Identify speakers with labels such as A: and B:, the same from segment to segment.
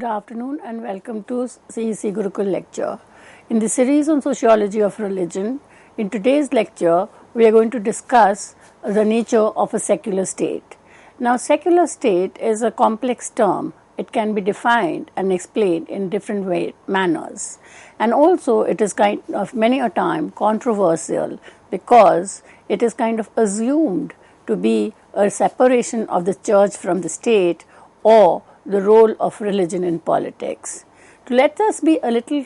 A: afternoon and welcome to CEC Gurukul lecture. In the series on sociology of religion, in today's lecture, we are going to discuss the nature of a secular state. Now, secular state is a complex term. It can be defined and explained in different manners. And also, it is kind of many a time controversial because it is kind of assumed to be a separation of the church from the state or the role of religion in politics. To let us be a little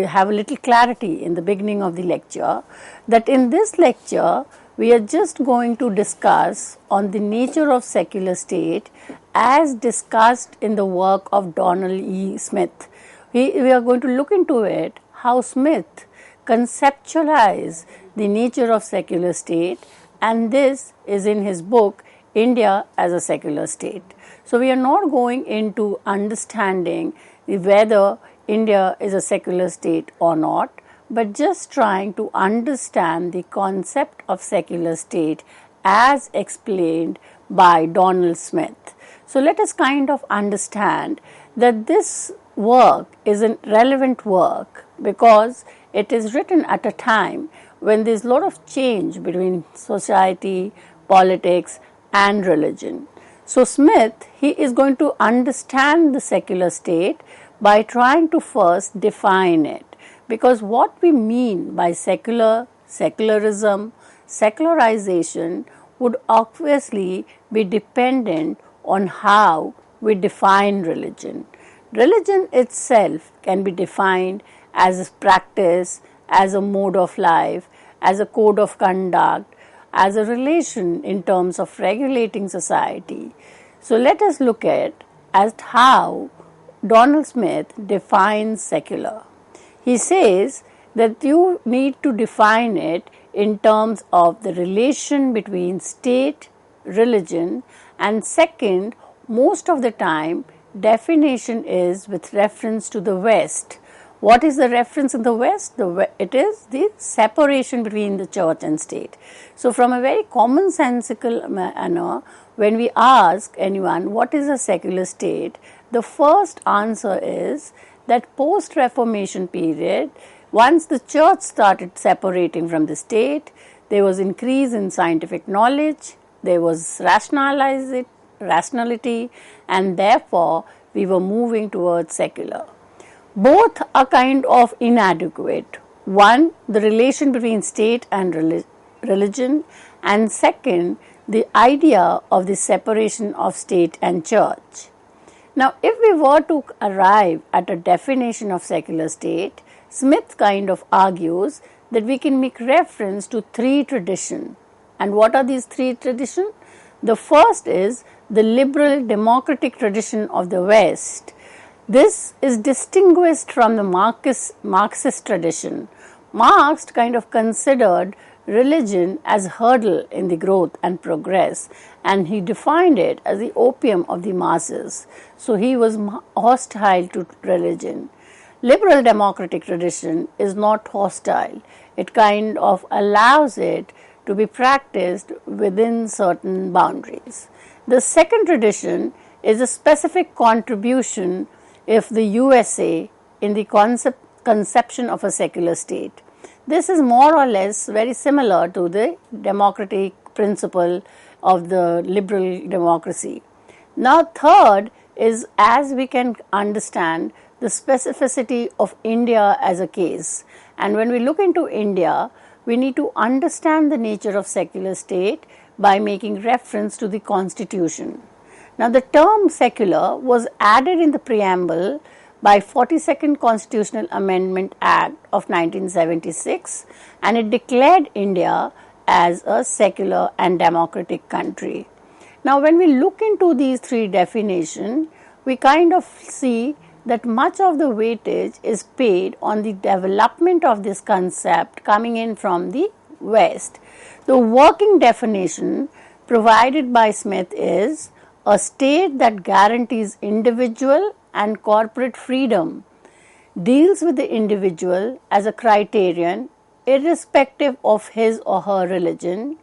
A: have a little clarity in the beginning of the lecture, that in this lecture we are just going to discuss on the nature of secular state as discussed in the work of Donald E. Smith. We are going to look into it, how Smith conceptualized the nature of secular state, and this is in his book India as a Secular State. So we are not going into understanding whether India is a secular state or not, but just trying to understand the concept of secular state as explained by Donald Smith. So let us kind of understand that this work is a relevant work because it is written at a time when there is a lot of change between society, politics, and religion. So Smith, he is going to understand the secular state by trying to first define it, because what we mean by secularism, secularization would obviously be dependent on how we define religion. Religion itself can be defined as a practice, as a mode of life, as a code of conduct, as a relation in terms of regulating society. So let us look at how Donald Smith defines secular. He says that you need to define it in terms of the relation between state, religion, and second, most of the time, definition is with reference to the West. What is the reference in the West? It is the separation between the church and state. So from a very commonsensical manner, when we ask anyone what is a secular state, the first answer is that post-Reformation period, once the church started separating from the state, there was increase in scientific knowledge, there was rationality, and therefore we were moving towards secular. Both are kind of inadequate. One, the relation between state and religion, and second, the idea of the separation of state and church. Now, if we were to arrive at a definition of secular state, Smith kind of argues that we can make reference to three traditions. And what are these three traditions? The first is the liberal democratic tradition of the West. This is distinguished from the Marxist tradition. Marx kind of considered religion as a hurdle in the growth and progress, and he defined it as the opium of the masses. So he was hostile to religion. Liberal democratic tradition is not hostile. It kind of allows it to be practiced within certain boundaries. The second tradition is a specific contribution of the USA in the conception of a secular state. This is more or less very similar to the democratic principle of the liberal democracy. Now, third is, as we can understand, the specificity of India as a case. And when we look into India, we need to understand the nature of secular state by making reference to the constitution. Now, the term secular was added in the preamble by 42nd Constitutional Amendment Act of 1976, and it declared India as a secular and democratic country. Now, when we look into these three definitions, we kind of see that much of the weightage is paid on the development of this concept coming in from the West. The working definition provided by Smith is a state that guarantees individual and corporate freedom, deals with the individual as a criterion irrespective of his or her religion,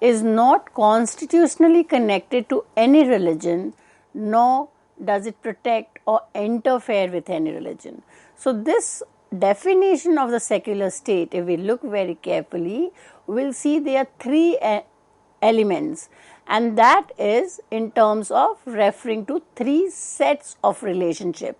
A: is not constitutionally connected to any religion, nor does it protect or interfere with any religion. So this definition of the secular state, if we look very carefully, we'll see there are three elements, and that is in terms of referring to three sets of relationship.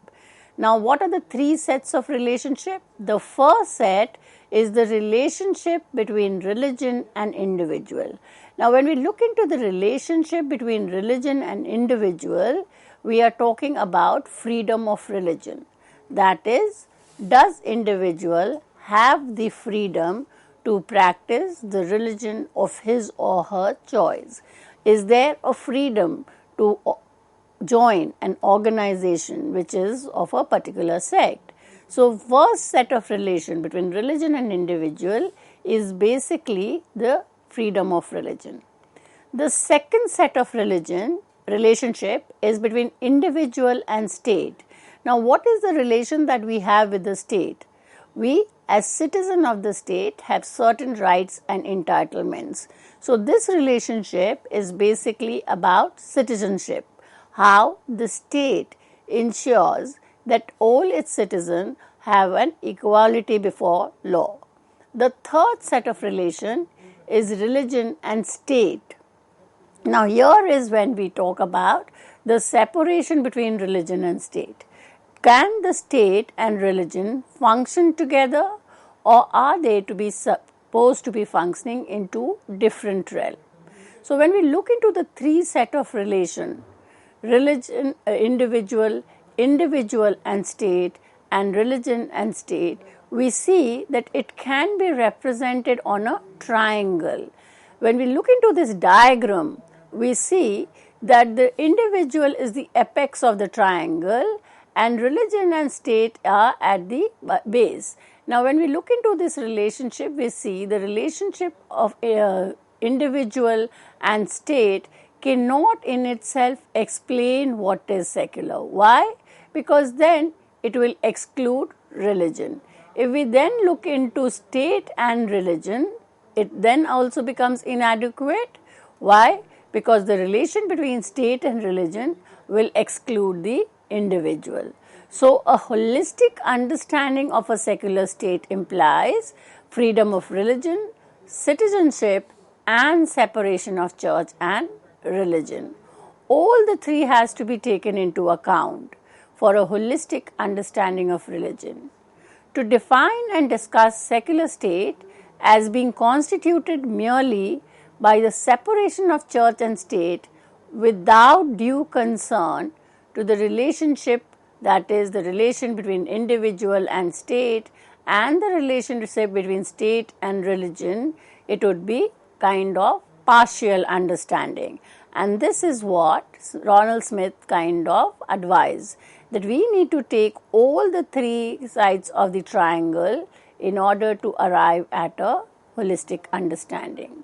A: Now, what are the three sets of relationship? The first set is the relationship between religion and individual. Now, when we look into the relationship between religion and individual, we are talking about freedom of religion. That is, does individual have the freedom to practice the religion of his or her choice? Is there a freedom to join an organization which is of a particular sect? So, first set of relation between religion and individual is basically the freedom of religion. The second set of relationship is between individual and state. Now, what is the relation that we have with the state? We, as citizen of the state, have certain rights and entitlements. So, this relationship is basically about citizenship, how the state ensures that all its citizens have an equality before law. The third set of relation is religion and state. Now, here is when we talk about the separation between religion and state. Can the state and religion function together, or are they to be supposed to be functioning into different realms? So, when we look into the three set of relation, religion, individual and state, and religion and state, we see that it can be represented on a triangle. When we look into this diagram, we see that the individual is the apex of the triangle and religion and state are at the base. Now, when we look into this relationship, we see the relationship of individual and state cannot in itself explain what is secular. Why? Because then it will exclude religion. If we then look into state and religion, it then also becomes inadequate. Why? Because the relation between state and religion will exclude the individual. So, a holistic understanding of a secular state implies freedom of religion, citizenship, and separation of church and religion. All the three has to be taken into account for a holistic understanding of religion. To define and discuss secular state as being constituted merely by the separation of church and state without due concern to the relationship, that is the relation between individual and state and the relationship between state and religion, it would be kind of partial understanding. And this is what Ronald Smith kind of advised, that we need to take all the three sides of the triangle in order to arrive at a holistic understanding.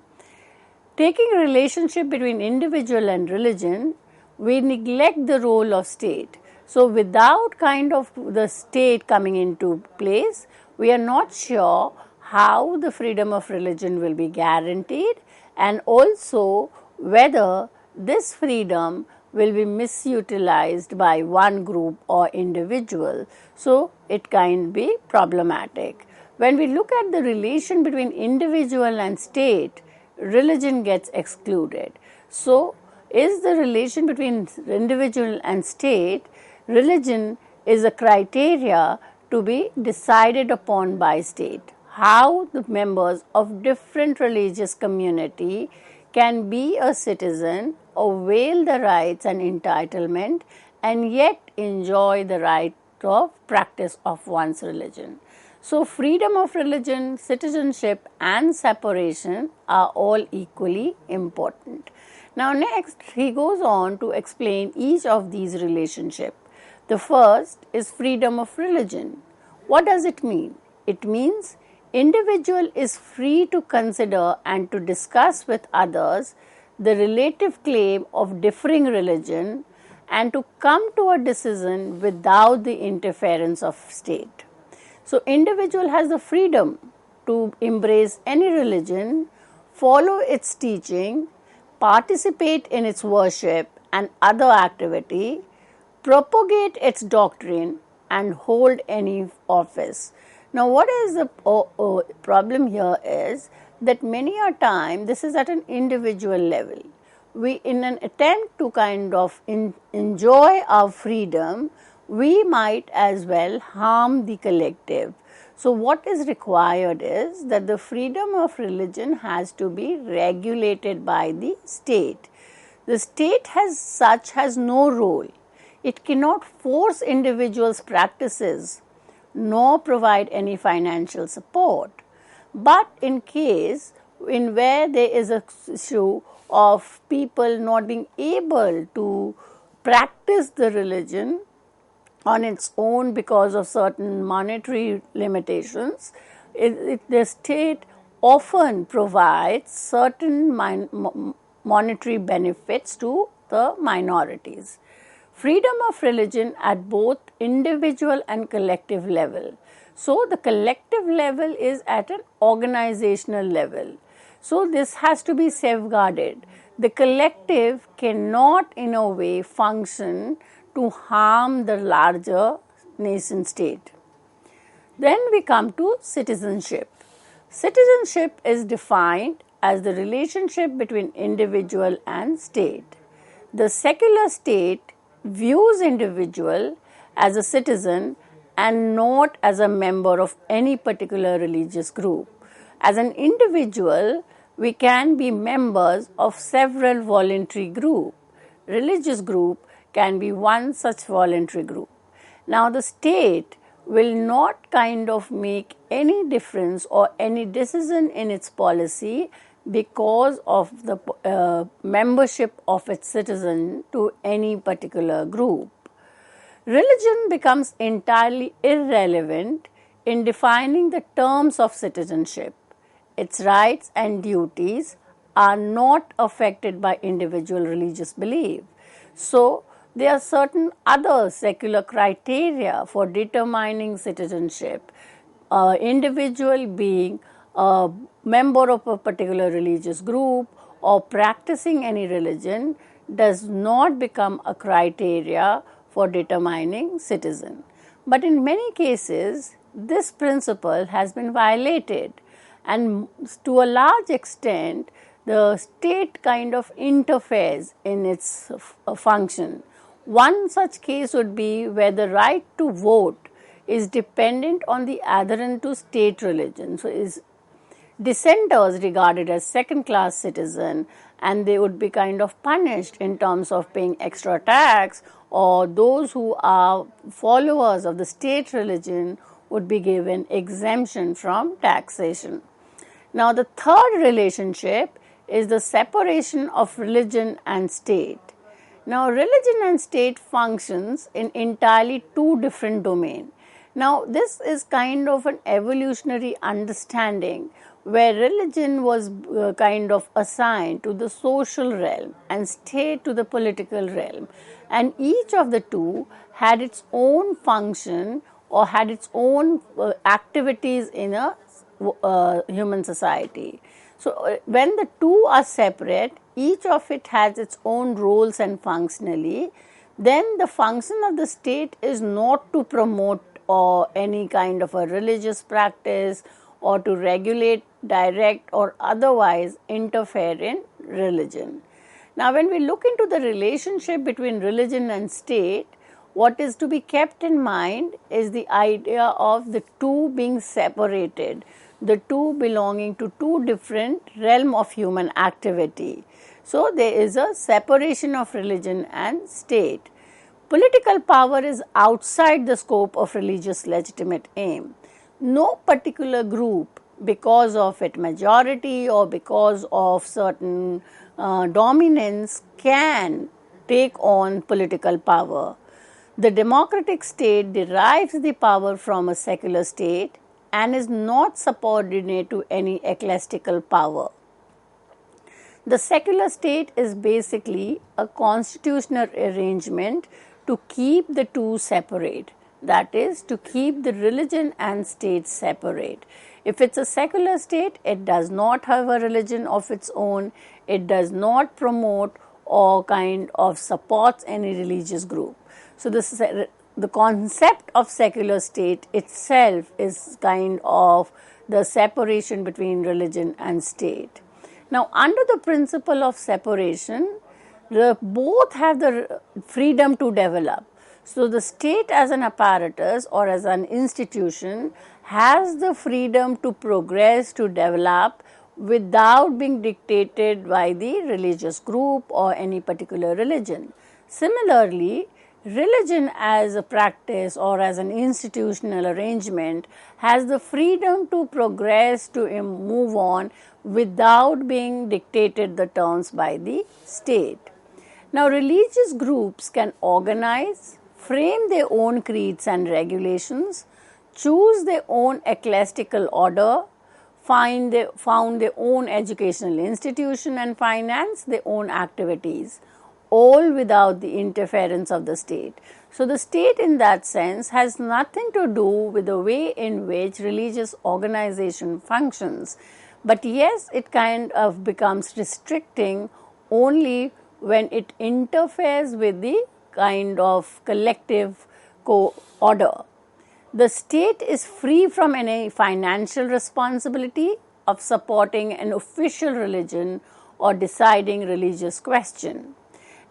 A: Taking a relationship between individual and religion, we neglect the role of state. So, without kind of the state coming into place, we are not sure how the freedom of religion will be guaranteed, and also whether this freedom will be misutilized by one group or individual. So, it can be problematic. When we look at the relation between individual and state, religion gets excluded. So, is the relation between individual and state, religion is a criteria to be decided upon by state. How the members of different religious community can be a citizen, avail the rights and entitlement, and yet enjoy the right of practice of one's religion. So, freedom of religion, citizenship, and separation are all equally important. Now, next he goes on to explain each of these relationships. The first is freedom of religion. What does it mean? It means individual is free to consider and to discuss with others the relative claim of differing religion and to come to a decision without the interference of state. So, individual has the freedom to embrace any religion, follow its teaching, participate in its worship and other activity propagate its doctrine, and hold any office. Now, what is the problem here is that many a time this is at an individual level. We, in an attempt to kind of enjoy our freedom, we might as well harm the collective. So, what is required is that the freedom of religion has to be regulated by the state. The state has no role. It cannot force individuals' practices nor provide any financial support. But in case in where there is a issue of people not being able to practice the religion on its own because of certain monetary limitations, the state often provides certain monetary benefits to the minorities. Freedom of religion at both individual and collective level. So, the collective level is at an organizational level. So, this has to be safeguarded. The collective cannot in a way function to harm the larger nation state. Then we come to citizenship. Citizenship is defined as the relationship between individual and state. The secular state views individual as a citizen and not as a member of any particular religious group. As an individual, we can be members of several voluntary groups. Religious group can be one such voluntary group. Now, the state will not kind of make any difference or any decision in its policy because of the membership of its citizen to any particular group. Religion becomes entirely irrelevant in defining the terms of citizenship. Its rights and duties are not affected by individual religious belief. So, there are certain other secular criteria for determining citizenship. Individual being a member of a particular religious group or practicing any religion does not become a criteria for determining citizen. But in many cases, this principle has been violated, and to a large extent, the state kind of interferes in its function. One such case would be where the right to vote is dependent on the adherence to state religion. So, is dissenters regarded as second-class citizen, and they would be kind of punished in terms of paying extra tax, or those who are followers of the state religion would be given exemption from taxation. Now, the third relationship is the separation of religion and state. Now, religion and state functions in entirely two different domains. Now, this is kind of an evolutionary understanding where religion was kind of assigned to the social realm and state to the political realm, and each of the two had its own function or had its own activities in a human society. So, when the two are separate, each of it has its own roles and functionally, then the function of the state is not to promote or any kind of a religious practice or to regulate, direct or otherwise interfere in religion. Now, when we look into the relationship between religion and state, what is to be kept in mind is the idea of the two being separated, the two belonging to two different realms of human activity. So, there is a separation of religion and state. Political power is outside the scope of religious legitimate aim. No particular group, because of its majority or because of certain dominance, can take on political power. The democratic state derives the power from a secular state and is not subordinate to any ecclesiastical power. The secular state is basically a constitutional arrangement to keep the two separate, that is, to keep the religion and state separate. If it's a secular state, it does not have a religion of its own, it does not promote or kind of supports any religious group. So the concept of secular state itself is kind of the separation between religion and state. Now, under the principle of separation, both have the freedom to develop. So, the state as an apparatus or as an institution has the freedom to progress, to develop without being dictated by the religious group or any particular religion. Similarly, religion as a practice or as an institutional arrangement has the freedom to progress, to move on without being dictated the terms by the state. Now, religious groups can organize, frame their own creeds and regulations, choose their own ecclesiastical order, found their own educational institution and finance their own activities, all without the interference of the state. So, the state in that sense has nothing to do with the way in which religious organization functions, but yes, it kind of becomes restricting only when it interferes with the kind of collective order. The state is free from any financial responsibility of supporting an official religion or deciding religious question.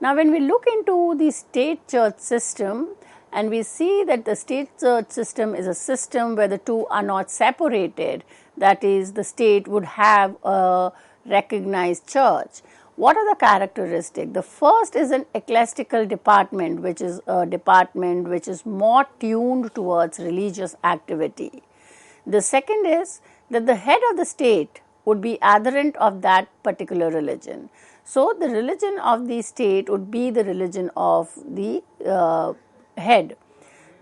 A: Now, when we look into the state church system and we see that the state church system is a system where the two are not separated, that is, the state would have a recognized church. What are the characteristics? The first is an ecclesiastical department, which is a department which is more tuned towards religious activity. The second is that the head of the state would be adherent of that particular religion. So, the religion of the state would be the religion of the head.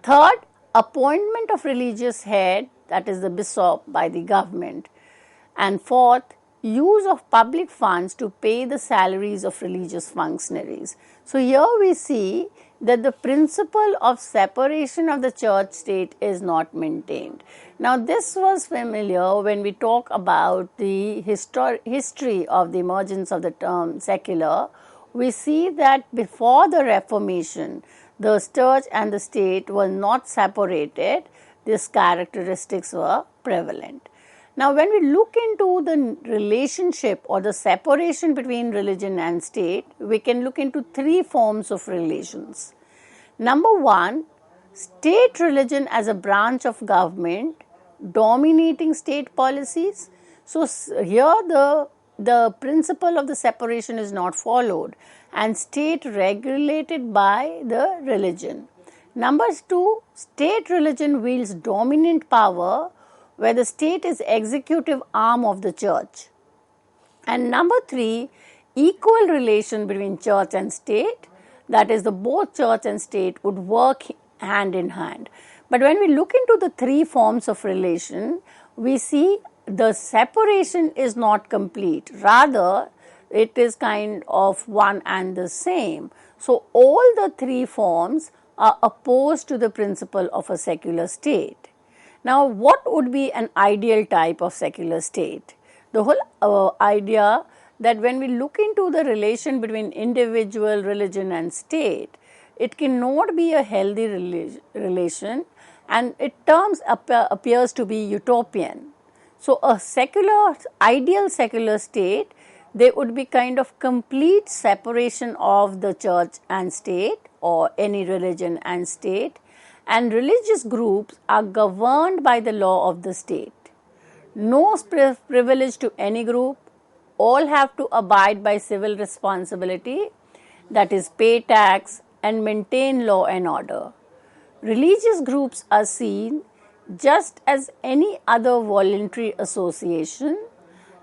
A: Third, appointment of religious head, that is the bishop, by the government. And fourth, use of public funds to pay the salaries of religious functionaries. So, here we see that the principle of separation of the church state is not maintained. Now, this was familiar when we talk about the history of the emergence of the term secular. We see that before the Reformation, the church and the state were not separated. These characteristics were prevalent. Now, when we look into the relationship or the separation between religion and state, we can look into three forms of relations. Number one, state religion as a branch of government dominating state policies. So, here the principle of the separation is not followed and state regulated by the religion. Number two, state religion wields dominant power where the state is executive arm of the church. And number three, equal relation between church and state, that is the both church and state would work hand in hand. But when we look into the three forms of relation, we see the separation is not complete. Rather, it is kind of one and the same. So, all the three forms are opposed to the principle of a secular state. Now, what would be an ideal type of secular state? The whole idea that when we look into the relation between individual, religion and state, it cannot be a healthy relation and it appears to be utopian. So, a ideal secular state, there would be kind of complete separation of the church and state or any religion and state, and religious groups are governed by the law of the state. No privilege to any group, all have to abide by civil responsibility, that is pay tax and maintain law and order. Religious groups are seen just as any other voluntary association,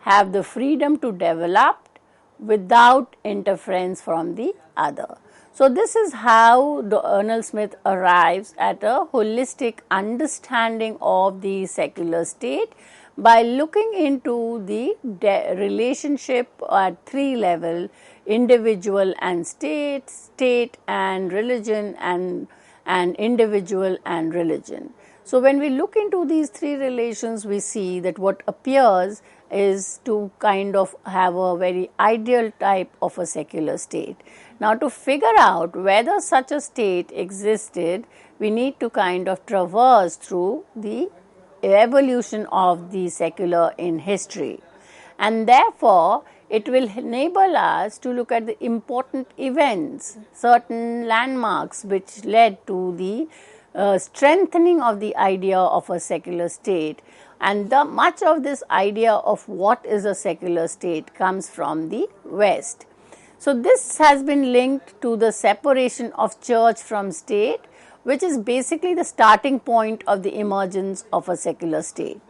A: have the freedom to develop without interference from the other. So, this is how Ernest Smith arrives at a holistic understanding of the secular state by looking into the relationship at three levels: individual and state, state and religion, and individual and religion. So when we look into these three relations, we see that what appears is to kind of have a very ideal type of a secular state. Now, to figure out whether such a state existed, we need to kind of traverse through the evolution of the secular in history. And therefore, it will enable us to look at the important events, certain landmarks which led to the strengthening of the idea of a secular state. And much of this idea of what is a secular state comes from the West. So, this has been linked to the separation of church from state, which is basically the starting point of the emergence of a secular state.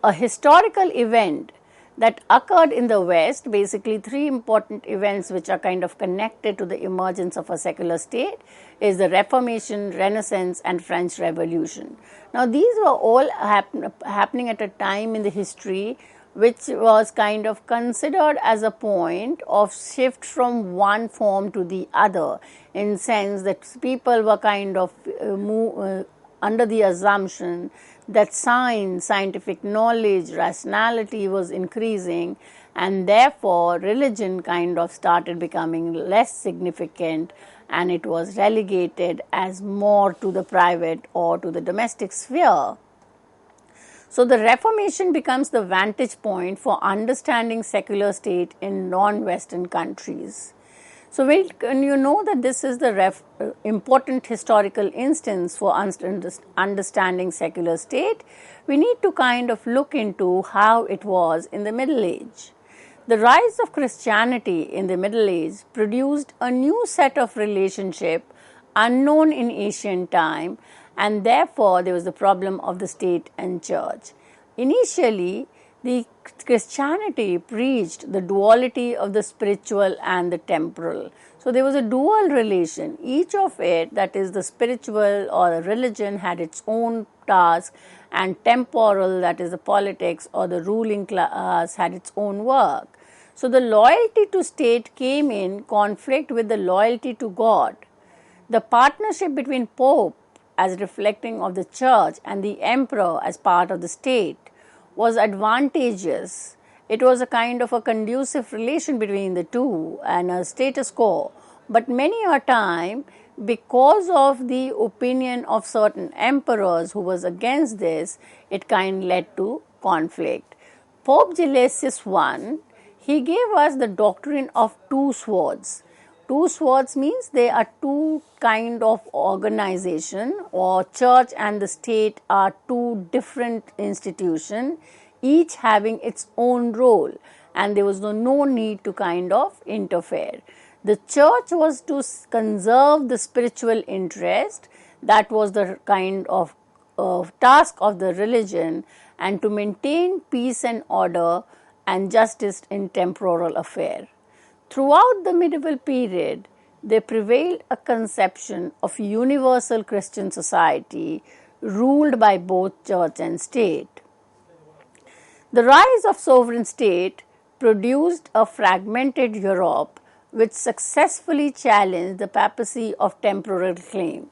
A: A historical event that occurred in the West, basically three important events which are kind of connected to the emergence of a secular state, is the Reformation, Renaissance and French Revolution. Now, these were all happening at a time in the history which was kind of considered as a point of shift from one form to the other, in sense that people were kind of under the assumption that science, scientific knowledge, rationality was increasing, and therefore religion kind of started becoming less significant, and it was relegated as more to the private or to the domestic sphere. So, the Reformation becomes the vantage point for understanding secular state in non-Western countries. So, when you know that this is the important historical instance for understanding secular state, we need to kind of look into how it was in the Middle Age. The rise of Christianity in the Middle Age produced a new set of relationship unknown in ancient time, and therefore there was the problem of the state and church. Initially, the Christianity preached the duality of the spiritual and the temporal. So, there was a dual relation. Each of it, that is the spiritual or the religion, had its own task, and temporal, that is the politics or the ruling class, had its own work. So, the loyalty to state came in conflict with the loyalty to God. The partnership between Pope as reflecting of the church and the emperor as part of the state was advantageous. It was a kind of a conducive relation between the two and a status quo. But many a time, because of the opinion of certain emperors who was against this, it kind of led to conflict. Pope Gelasius I, he gave us the doctrine of two swords. Two swords means they are two kind of organization, or church and the state are two different institutions, each having its own role, and there was no need to kind of interfere. The church was to conserve the spiritual interest, that was the kind of task of the religion, and to maintain peace and order and justice in temporal affair. Throughout the medieval period, there prevailed a conception of universal Christian society ruled by both church and state. The rise of sovereign state produced a fragmented Europe which successfully challenged the papacy of temporal claim.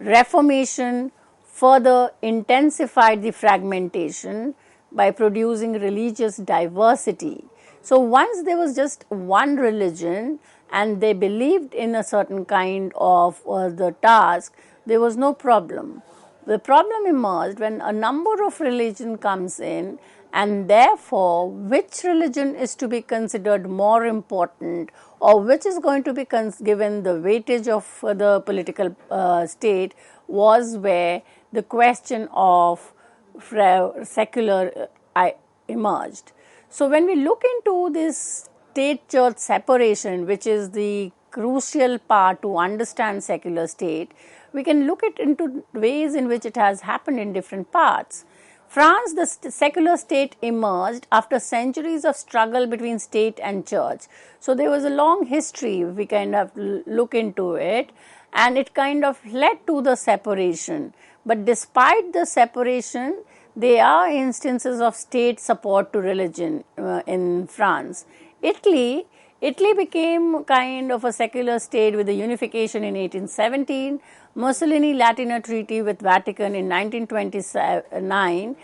A: Reformation further intensified the fragmentation by producing religious diversity. So, once there was just one religion and they believed in a certain kind of the task, there was no problem. The problem emerged when a number of religion comes in, and therefore which religion is to be considered more important, or which is going to be given the weightage of the political state, was where the question of secular emerged. So, when we look into this state-church separation, which is the crucial part to understand secular state, we can look it into ways in which it has happened in different parts. France, the secular state emerged after centuries of struggle between state and church. So, there was a long history, we kind of look into it, and it kind of led to the separation. But despite the separation, there are instances of state support to religion in France. Italy Italy became kind of a secular state with the unification in 1817. Mussolini Latina Treaty with Vatican in 1929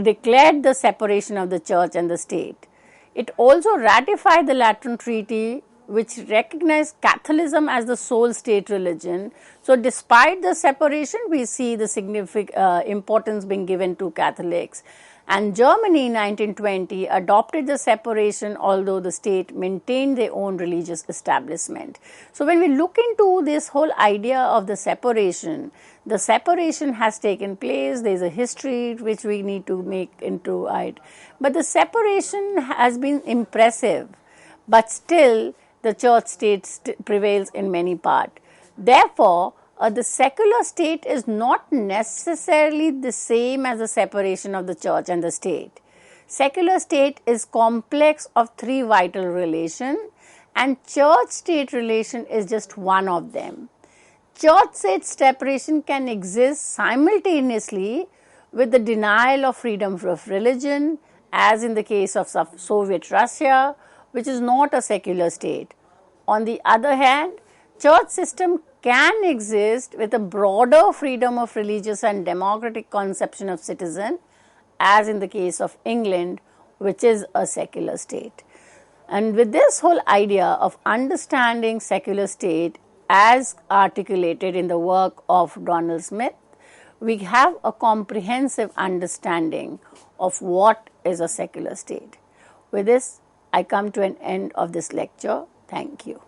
A: declared the separation of the church and the state. It also ratified the Lateran Treaty, which recognized Catholicism as the sole state religion. So, despite the separation, we see the significant importance being given to Catholics. And Germany in 1920 adopted the separation, although the state maintained their own religious establishment. So, when we look into this whole idea of the separation has taken place. There is a history which we need to make into it. But the separation has been impressive, but still the church state prevails in many parts. Therefore, the secular state is not necessarily the same as the separation of the church and the state. Secular state is complex of three vital relations, and church-state relation is just one of them. Church-state separation can exist simultaneously with the denial of freedom of religion, as in the case of Soviet Russia, which is not a secular state. On the other hand, church system can exist with a broader freedom of religious and democratic conception of citizen, as in the case of England, which is a secular state. And with this whole idea of understanding secular state as articulated in the work of Donald Smith, we have a comprehensive understanding of what is a secular state. With this, I come to an end of this lecture. Thank you.